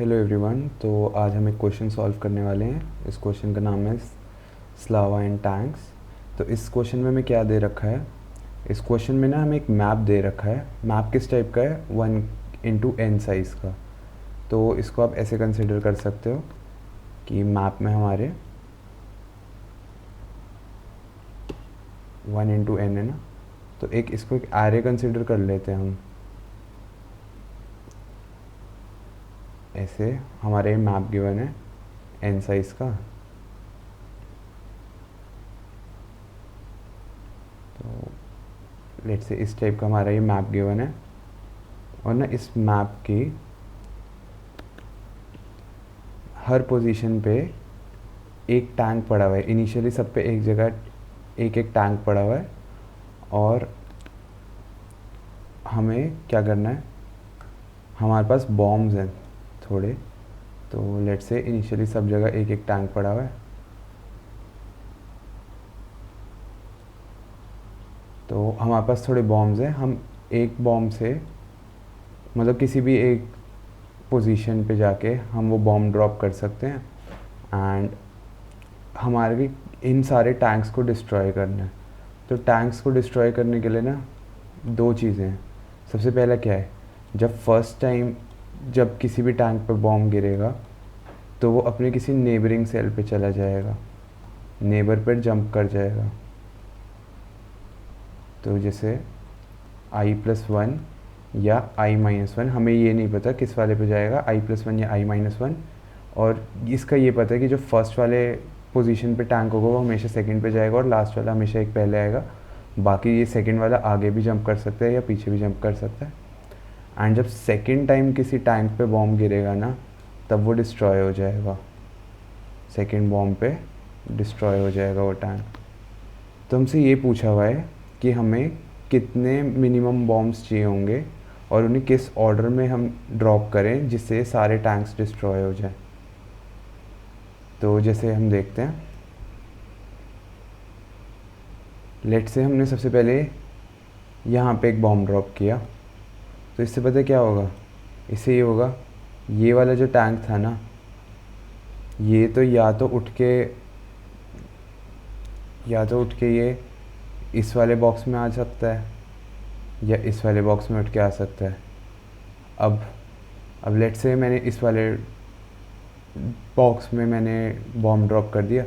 Hello everyone. तो आज हम एक क्वेश्चन सॉल्व करने वाले हैं। इस क्वेश्चन का नाम है स्लावा एंड टैंक्स। तो इस क्वेश्चन में हमें क्या दे रखा है, इस क्वेश्चन में ना हमें एक मैप दे रखा है। मैप किस टाइप का है, 1/n साइज़ का। तो इसको आप ऐसे कंसिडर कर सकते हो कि मैप में हमारे 1/n है ना। तो इसको एक एरे कंसिडर कर लेते हैं हम। ऐसे हमारे मैप गिवन है n साइज़ का। तो लेट्स से इस टाइप का हमारा ये मैप गिवन है, और ना इस मैप की हर पोजीशन पे एक टैंक पड़ा हुआ है। इनिशियली सब पे एक जगह एक एक टैंक पड़ा हुआ है, और हमें क्या करना है, हमारे पास बॉम्ब्स हैं थोड़े। तो लेट्स से इनिशियली सब जगह एक एक टैंक पड़ा हुआ है। तो हमारे पास थोड़े बॉम्ब्स हैं, हम एक बॉम्ब से मतलब किसी भी एक पोजीशन पे जाके हम वो बॉम्ब ड्रॉप कर सकते हैं, एंड हमारे इन सारे टैंक्स को डिस्ट्रॉय करना है। तो टैंक्स को डिस्ट्रॉय करने के लिए ना दो चीज़ें हैं। सबसे पहला क्या है, जब फर्स्ट टाइम जब किसी भी टैंक पे बॉम्ब गिरेगा तो वो अपने किसी नेबरिंग सेल पे चला जाएगा, नेबर पर जंप कर जाएगा। तो जैसे i+1 या i-1, हमें ये नहीं पता किस वाले पे जाएगा, i+1 या i-1। और इसका ये पता है कि जो फर्स्ट वाले पोजीशन पे टैंक होगा वो हमेशा सेकंड पे जाएगा, और लास्ट वाला हमेशा एक पहले आएगा। बाकी ये सेकंड वाला आगे भी जंप कर सकता है या पीछे भी जंप कर सकता है। एंड जब सेकंड टाइम किसी टैंक पे बॉम्ब गिरेगा ना, तब वो डिस्ट्रॉय हो जाएगा। सेकंड बॉम्ब पे डिस्ट्रॉय हो जाएगा वो टैंक। तो हमसे ये पूछा हुआ है कि हमें कितने मिनिमम बॉम्ब्स चाहिए होंगे और उन्हें किस ऑर्डर में हम ड्रॉप करें जिससे सारे टैंक्स डिस्ट्रॉय हो जाएं। तो जैसे हम देखते हैं, लेट से हमने सबसे पहले यहाँ पे एक बॉम्ब ड्रॉप किया। तो इससे पता है क्या होगा, इससे ये होगा, ये वाला जो टैंक था ना, ये तो या तो उठ के ये इस वाले बॉक्स में आ सकता है या इस वाले बॉक्स में उठ के आ सकता है। अब लेट से मैंने इस वाले बॉक्स में मैंने बॉम्ब ड्रॉप कर दिया।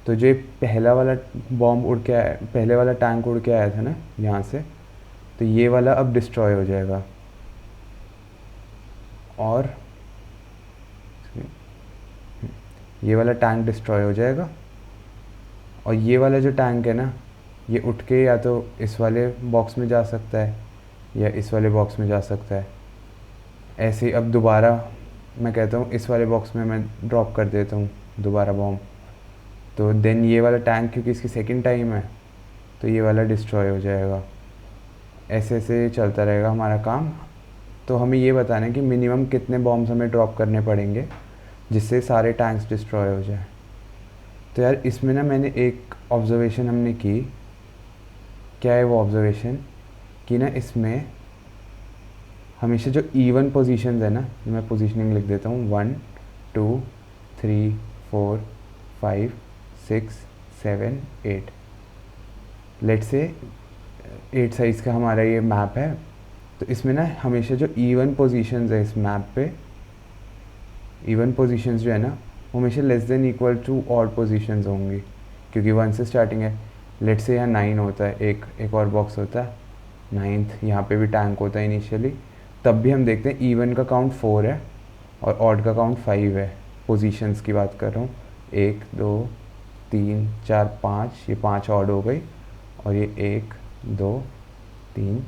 तो जो पहला वाला बॉम्ब उड़ के आया, पहले वाला टैंक उड़ के आया था ना यहाँ से, तो ये वाला अब डिस्ट्रॉय हो जाएगा। और ये वाला टैंक डिस्ट्रॉय हो जाएगा, और ये वाला जो टैंक है ना, ये उठ के या तो इस वाले बॉक्स में जा सकता है या इस वाले बॉक्स में जा सकता है। ऐसे ही अब दोबारा मैं कहता हूँ इस वाले बॉक्स में मैं ड्रॉप कर देता हूँ दोबारा बॉम्ब। तो देन ये वाला टैंक क्योंकि इसकी सेकंड टाइम है तो ये वाला डिस्ट्रॉय हो जाएगा। ऐसे ऐसे चलता रहेगा हमारा काम। तो हमें ये बताना है कि मिनिमम कितने बॉम्ब्स हमें ड्रॉप करने पड़ेंगे जिससे सारे टैंक्स डिस्ट्रॉय हो जाए। तो यार इसमें ना मैंने एक ऑब्जर्वेशन हमने की। क्या है वो ऑब्जर्वेशन, कि ना इसमें हमेशा जो इवन पोजीशंस है ना, मैं पोजीशनिंग लिख देता हूँ, 1 2 3 4 5 6 7 8। लेट से 8 साइज़ का हमारा ये मैप है। तो इसमें ना हमेशा जो इवन पोजीशंस है इस मैप पे, इवन पोजीशंस जो है ना, वो हमेशा less than equal to odd positions होंगी, क्योंकि 1 से स्टार्टिंग है। लेट से यहाँ 9 होता है, एक और बॉक्स होता है 9th, यहाँ पे भी टैंक होता है इनिशियली। तब भी हम देखते हैं इवन का काउंट 4 है और ऑड का काउंट 5 है। पोजीशंस की बात कर रहा हूँ, 1 2 3 4 5, ये 5 ऑड हो गई, और ये 1 2 3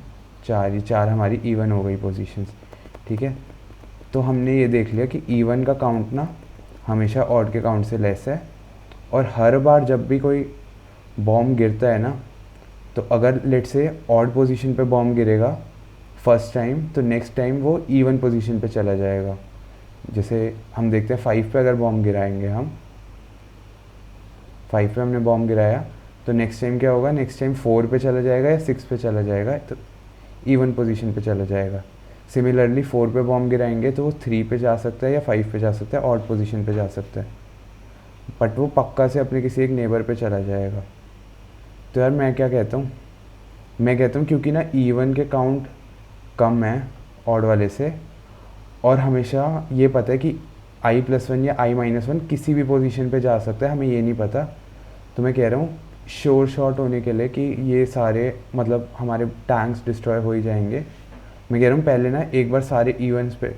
4, ये 4 हमारी इवन हो गई पोजीशंस। ठीक है, तो हमने ये देख लिया कि इवन का काउंट ना हमेशा ऑड के काउंट से लेस है, और हर बार जब भी कोई बॉम्ब गिरता है ना, तो अगर लेट से ऑड पोजीशन पे बॉम्ब गिरेगा फर्स्ट टाइम, तो नेक्स्ट टाइम वो इवन पोजीशन पे चला जाएगा। जैसे हम देखते हैं 5 पे अगर बॉम्ब गिराएंगे हम, 5 पे हमने बॉम्ब गिराया, तो नेक्स्ट टाइम क्या होगा, नेक्स्ट टाइम 4 पे चला जाएगा या 6 पे चला जाएगा, तो इवन पोजीशन पे चला जाएगा। सिमिलरली 4 पे बॉम्ब गिराएंगे तो वो 3 पे जा सकता है या 5 पे जा सकता है, ऑड पोजीशन पे जा सकता है, बट वो पक्का से अपने किसी एक नेबर पे चला जाएगा। तो यार मैं क्या कहता हूँ, मैं कहता हूँ क्योंकि ना इवन के काउंट कम है ऑड वाले से, और हमेशा ये पता है कि i+1 या i-1 किसी भी पोजीशन पे जा सकता है, हमें ये नहीं पता। तो मैं कह रहा हूँ श्योर शॉट होने के लिए कि ये सारे मतलब हमारे टैंक्स डिस्ट्रॉय हो ही जाएंगे, मैं कह रहा हूँ पहले ना एक बार सारे इवेंट्स पे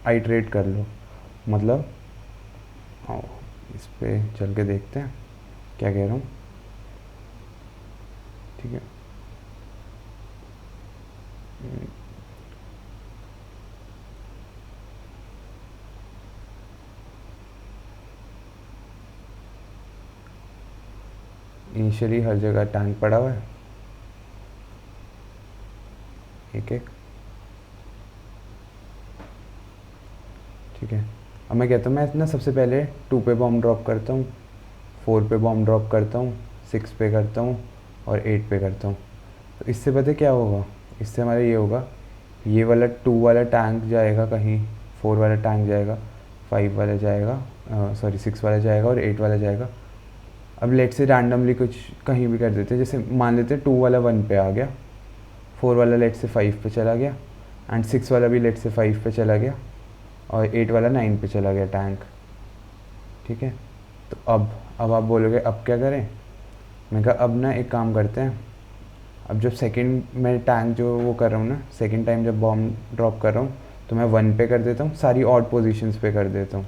आइट्रेट कर लो। मतलब आओ इस पे चल के देखते हैं क्या कह रहा हूँ, ठीक है। इनिशियली हर जगह टैंक पड़ा हुआ है, एक एक, ठीक है। अब मैं कहता हूँ मैं ना सबसे पहले 2 पे बॉम्ब ड्रॉप करता हूँ, 4 पे बॉम्ब ड्रॉप करता हूँ, 6 पे करता हूँ और 8 पे करता हूँ। तो इससे पता है क्या होगा, इससे हमारा ये होगा, ये वाला 2 वाला टैंक जाएगा कहीं, 4 वाला टैंक जाएगा, 5 वाला जाएगा, सॉरी 6 वाला जाएगा और 8 वाला जाएगा। अब लेट से रैंडमली कुछ कहीं भी कर देते हैं, जैसे मान लेते हैं 2 वाला 1 पे आ गया, 4 वाला लेट से 5 पे चला गया, एंड 6 वाला भी लेट से 5 पे चला गया, और 8 वाला 9 पे चला गया टैंक, ठीक है। तो अब आप बोलोगे अब क्या करें, मैं कहा अब ना एक काम करते हैं, अब जब सेकंड मैं टैंक जो वो कर रहा हूँ ना, सेकंड टाइम जब बॉम्ब ड्रॉप कर रहा हूँ तो मैं 1 पे कर देता हूँ, सारी ऑड पोजीशंस पे कर देता हूँ।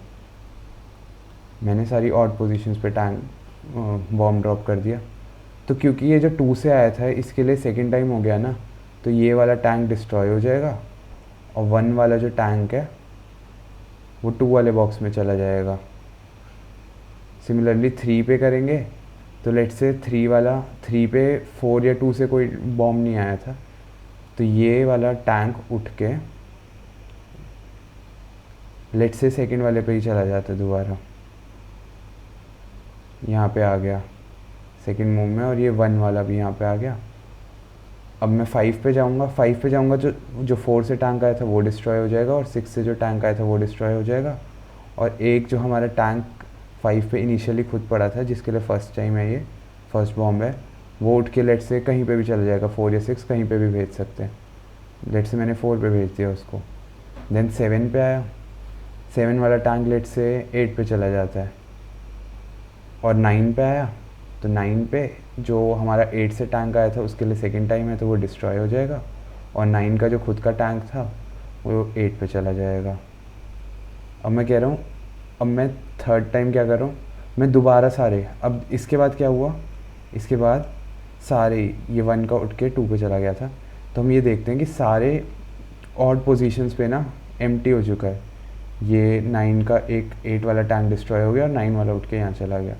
मैंने सारी ऑड पोजीशंस पे टैंक बॉम्ब ड्रॉप कर दिया। तो क्योंकि ये जो 2 से आया था इसके लिए सेकंड टाइम हो गया ना, तो ये वाला टैंक डिस्ट्रॉय हो जाएगा, और 1 वाला जो टैंक है वो 2 वाले बॉक्स में चला जाएगा। सिमिलरली 3 पे करेंगे तो लेट से 3 पे 4 या 2 से कोई बॉम्ब नहीं आया था, तो ये वाला टैंक उठ के लेट से सेकंड वाले पे ही चला जाता है दोबारा, यहाँ पे आ गया सेकंड मूव में, और ये 1 वाला भी यहाँ पे आ गया। अब मैं 5 पे जाऊँगा, 5 पे जाऊँगा जो 4 से टैंक आया था वो डिस्ट्रॉय हो जाएगा, और 6 से जो टैंक आया था वो डिस्ट्रॉय हो जाएगा, और एक जो हमारा टैंक 5 पे इनिशियली खुद पड़ा था जिसके लिए फर्स्ट टाइम है, ये फर्स्ट बॉम्ब है, वो उठ के लेट से कहीं पे भी चला जाएगा, 4 या 6 कहीं पे भी भेज सकते हैं। लेट से मैंने 4 पे भेज दिया उसको। देन 7 पे आया, 7 वाला टैंक लेट से 8 पे चला जाता है, और 9 पे आया तो 9 पे जो हमारा 8 से टैंक आया था उसके लिए सेकंड टाइम है तो वो डिस्ट्रॉय हो जाएगा, और 9 का जो खुद का टैंक था वो 8 पे चला जाएगा। अब मैं कह रहा हूँ, अब मैं थर्ड टाइम क्या कर रहा हूँ, मैं दोबारा सारे, अब इसके बाद क्या हुआ, इसके बाद सारे ये 1 का उठ के 2 पे चला गया था, तो हम ये देखते हैं कि सारे ऑड पोजीशंस पे ना एम्प्टी हो चुका है। ये 9 का एक 8 वाला टैंक डिस्ट्रॉय हो गया और 9 वाला उठ के यहाँ चला गया।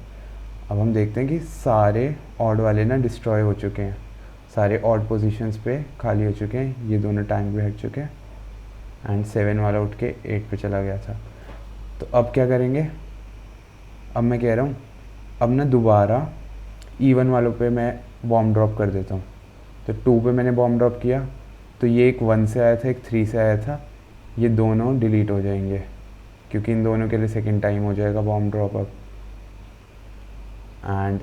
अब हम देखते हैं कि सारे ऑड वाले ना डिस्ट्रॉय हो चुके हैं, सारे ऑड पोजीशंस पे खाली हो चुके हैं, ये दोनों टैंक भी हट चुके हैं, एंड 7 वाला उठ के 8 पे चला गया था। तो अब क्या करेंगे, अब मैं कह रहा हूँ अब ना दोबारा इवन वालों पे मैं बॉम्ब ड्रॉप कर देता हूँ। तो 2 पे मैंने बॉम्ब ड्रॉप किया तो ये एक 1 से आया था, एक 3 से आया था, ये दोनों डिलीट हो जाएंगे क्योंकि इन दोनों के लिए सेकंड टाइम हो जाएगा बॉम्ब ड्रॉप अब। एंड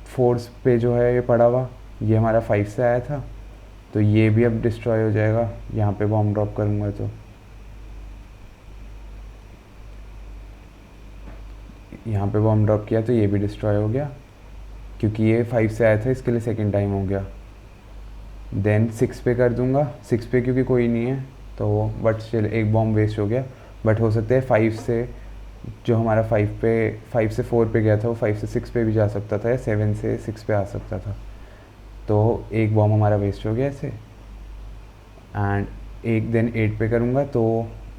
4 पे जो है ये पड़ा हुआ, ये हमारा 5 से आया था, तो ये भी अब डिस्ट्रॉय हो जाएगा यहाँ पे बॉम्ब ड्रॉप करूँगा तो। यहाँ पे बॉम्ब ड्रॉप किया तो ये भी डिस्ट्रॉय हो गया क्योंकि ये 5 से आया था, इसके लिए सेकंड टाइम हो गया। देन 6 पे कर दूंगा, 6 पे क्योंकि कोई नहीं है तो बट स्टिल एक बॉम्ब वेस्ट हो गया, बट हो सकता है 5 से जो हमारा 5 से 4 पे गया था वो 5 से 6 पे भी जा सकता था, या 7 से 6 पे आ सकता था, तो एक बॉम्ब हमारा वेस्ट हो गया ऐसे। एंड एक दिन 8 पे करूँगा तो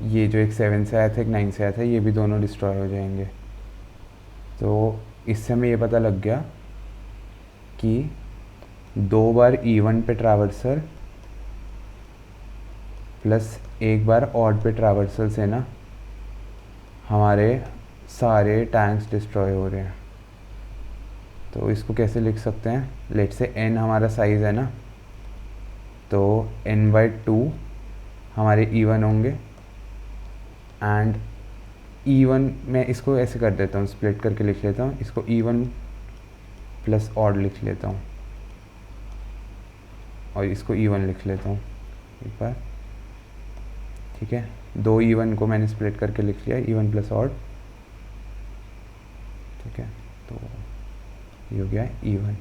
ये जो एक 7 से आया था, एक 9 से आया था, ये भी दोनों डिस्ट्रॉय हो जाएंगे। तो इससे हमें ये पता लग गया कि 2 बार E1 पे ट्रैवर्सल प्लस एक बार ऑड पे ट्रैवर्सल से ना हमारे सारे टैंक्स डिस्ट्रॉय हो रहे हैं। तो इसको कैसे लिख सकते हैं, लेट से n हमारा साइज़ है ना, तो n/2 हमारे E1 होंगे, एंड E1 मैं इसको ऐसे कर देता हूँ, स्प्लिट करके लिख लेता हूँ, इसको E1 प्लस ऑड लिख लेता हूँ और इसको E1 लिख लेता हूँ एक बार, ठीक है। दो E1 को मैंने स्प्लिट करके लिख लिया, E1 प्लस ऑड, ठीक है। तो ये हो गया E1,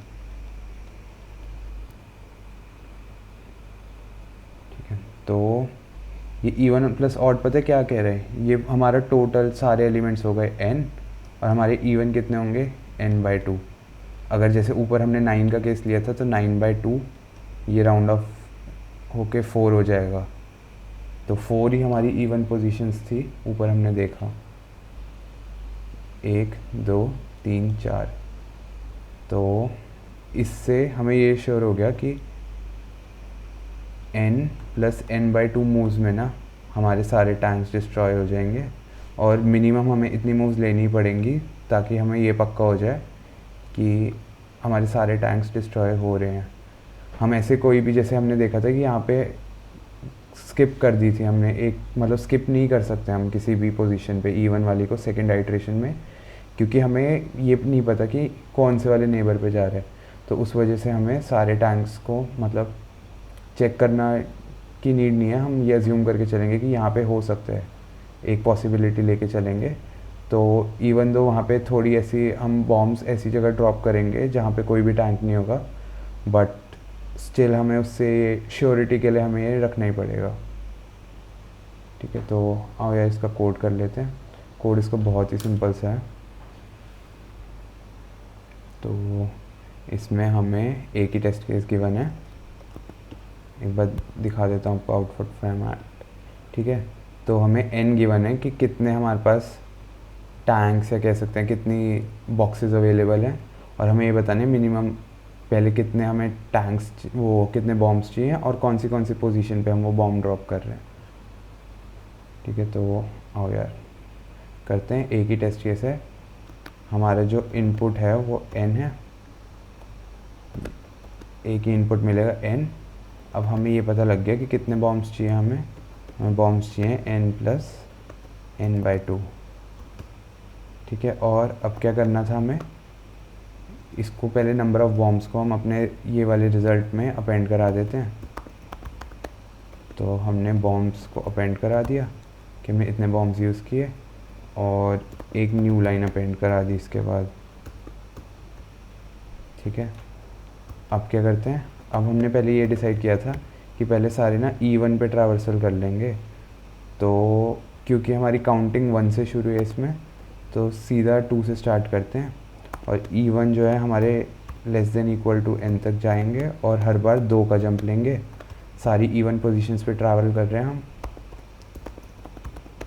ठीक है। तो ये E1 प्लस ऑड पता है क्या कह रहे हैं, ये हमारा टोटल सारे एलिमेंट्स हो गए n, और हमारे E1 कितने होंगे n/2। अगर जैसे ऊपर हमने 9 का केस लिया था तो 9/2 ये राउंड ऑफ होके 4 हो जाएगा। तो 4 ही हमारी E1 पोजीशंस थी, ऊपर हमने देखा 1 2 3 4। तो इससे हमें ये श्योर हो गया कि n प्लस n/2 मूव्स में ना हमारे सारे टैंक्स डिस्ट्रॉय हो जाएंगे, और मिनिमम हमें इतनी मूव्स लेनी पड़ेंगी ताकि हमें ये पक्का हो जाए कि हमारे सारे टैंक्स डिस्ट्रॉय हो रहे हैं। हम ऐसे कोई भी, जैसे हमने देखा था कि यहाँ पे स्किप कर दी थी हमने एक, मतलब स्किप नहीं कर सकते हम किसी भी पोजीशन पे E1 वाली को सेकंड आइट्रेशन में, क्योंकि हमें ये नहीं पता कि कौन से वाले नेबर पे जा रहे हैं। तो उस वजह से हमें सारे टैंक्स को मतलब चेक करना की नीड नहीं है, हम ये अज्यूम करके चलेंगे कि यहाँ पे हो सकता है, एक पॉसिबिलिटी लेके चलेंगे। तो इवन दो वहाँ पे थोड़ी ऐसी हम बॉम्ब्स ऐसी जगह ड्रॉप करेंगे जहाँ पे कोई भी टैंक नहीं होगा, बट स्टिल हमें उससे श्योरिटी के लिए हमें ये रखना ही पड़ेगा, ठीक है। तो आओ यार इसका कोड कर लेते हैं। कोड इसका बहुत ही सिंपल सा है। तो इसमें हमें एक ही टेस्ट केस गिवन है, एक बार दिखा देता हूँ आपको आउटपुट फॉर्मेट, ठीक है। तो हमें n गिवन है कि कितने हमारे पास टैंक्स या कह सकते हैं कितनी बॉक्सेस अवेलेबल हैं, और हमें ये बताना है मिनिमम पहले कितने हमें टैंक्स वो कितने बॉम्ब्स चाहिए और कौन सी पोजीशन पे हम वो बॉम्ब ड्रॉप कर रहे हैं, ठीक है। तो आओ यार करते हैं। एक ही टेस्ट केस है, हमारा जो इनपुट है वो n है, एक ही इनपुट मिलेगा n। अब हमें ये पता लग गया कि कितने बॉम्ब्स चाहिए हमें बॉम्ब्स चाहिए n प्लस n/2, ठीक है। और अब क्या करना था हमें, इसको पहले नंबर ऑफ़ बॉम्ब्स को हम अपने ये वाले रिज़ल्ट में अपेंड करा देते हैं। तो हमने बॉम्ब्स को अपेंड करा दिया कि हमने इतने बॉम्ब्स यूज़ किए, और एक न्यू लाइन अपेंड करा दी इसके बाद, ठीक है। अब क्या करते हैं, अब हमने पहले ये डिसाइड किया था कि पहले सारे ना E1 पे ट्रैवर्सल कर लेंगे। तो क्योंकि हमारी काउंटिंग 1 से शुरू है इसमें, तो सीधा 2 से स्टार्ट करते हैं, और E1 जो है हमारे less than equal to n तक जाएंगे, और हर बार 2 का जंप लेंगे। सारी E1 पोजीशंस पे ट्रैवल कर रहे हैं हम,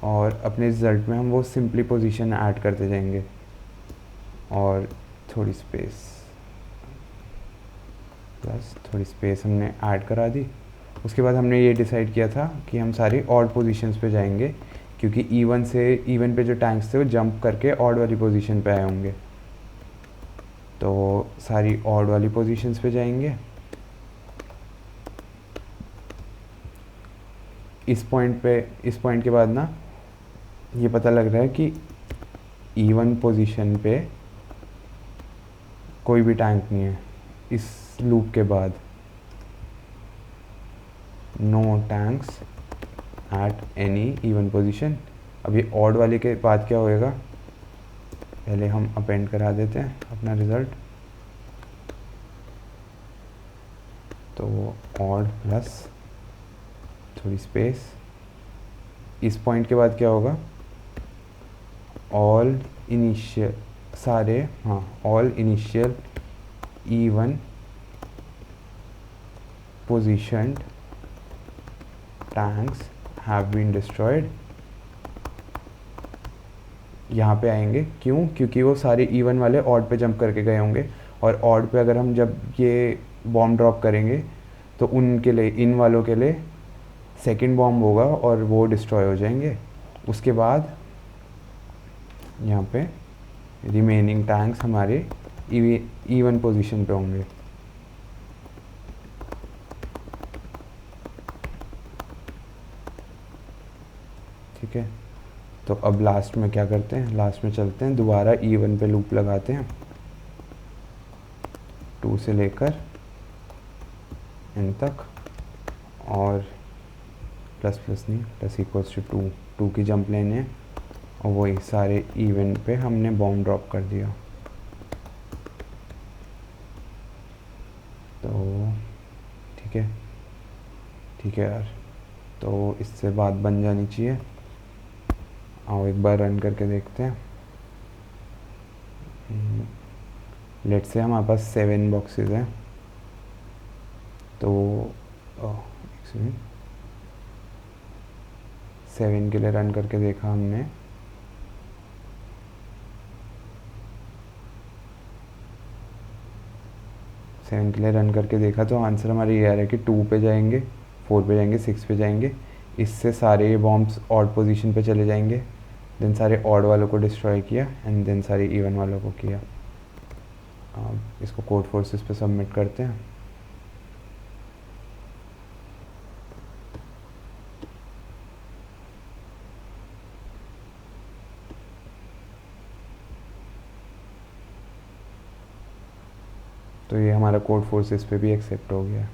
और अपने रिज़ल्ट में हम वो सिंपली पोजीशन ऐड करते जाएंगे, और थोड़ी स्पेस प्लस थोड़ी स्पेस हमने ऐड करा दी। उसके बाद हमने ये डिसाइड किया था कि हम सारी ऑड पोजीशंस पे जाएंगे, क्योंकि E1 पे जो टैंक्स थे वो जंप करके ऑड वाली पोजीशन पे आए होंगे। तो सारी ऑड वाली पोजीशंस पे जाएंगे। इस पॉइंट के बाद ना ये पता लग रहा है कि E1 पोजीशन पे कोई भी टैंक नहीं है इस लूप के बाद, no tanks at any E1 position. अब ये ऑड वाले के बाद क्या होएगा, पहले हम अपेंड करा देते हैं अपना रिज़ल्ट। तो ऑड प्लस थोड़ी स्पेस, इस पॉइंट के बाद क्या होगा, all initial E1 positioned tanks have been destroyed। यहाँ पे आएंगे, क्योंकि वो सारे E1 वाले ऑड पे जंप करके गए होंगे, और ऑड पे अगर हम जब ये बॉम्ब ड्रॉप करेंगे तो उनके लिए, इन वालों के लिए सेकंड बॉम्ब होगा और वो डिस्ट्रॉय हो जाएंगे। उसके बाद यहाँ पे रिमेनिंग टैंक्स हमारे E1 पोजीशन पे होंगे। ठीक है। तो अब लास्ट में क्या करते हैं, लास्ट में चलते हैं दोबारा E1 पे लूप लगाते हैं 2 से लेकर n तक, और प्लस प्लस नहीं, प्लस इक्वल्स टू 2 की जंप लेने हैं, और वही सारे इवेंट पे हमने बॉम्ब ड्रॉप कर दिया। तो ठीक है, ठीक है यार, तो इससे बात बन जानी चाहिए। आओ एक बार रन करके देखते हैं। लेट्स से हमारे पास 7 बॉक्सेस हैं, तो एक सेकेंड, 7 के लिए रन करके देखा हमने, सेवन के लिए रन करके देखा, तो आंसर हमारे ये आ रहा है कि 2 पे जाएंगे, 4 पे जाएंगे, 6 पे जाएंगे, इससे सारे ये बॉम्ब्स ऑड पोजीशन पे चले जाएंगे, देन सारे ऑड वालों को डिस्ट्रॉय किया, एंड देन सारे इवन वालों को किया। इसको कोड फोर्सेस पे सबमिट करते हैं। तो ये हमारा कोड फोर्सेस पे भी एक्सेप्ट हो गया।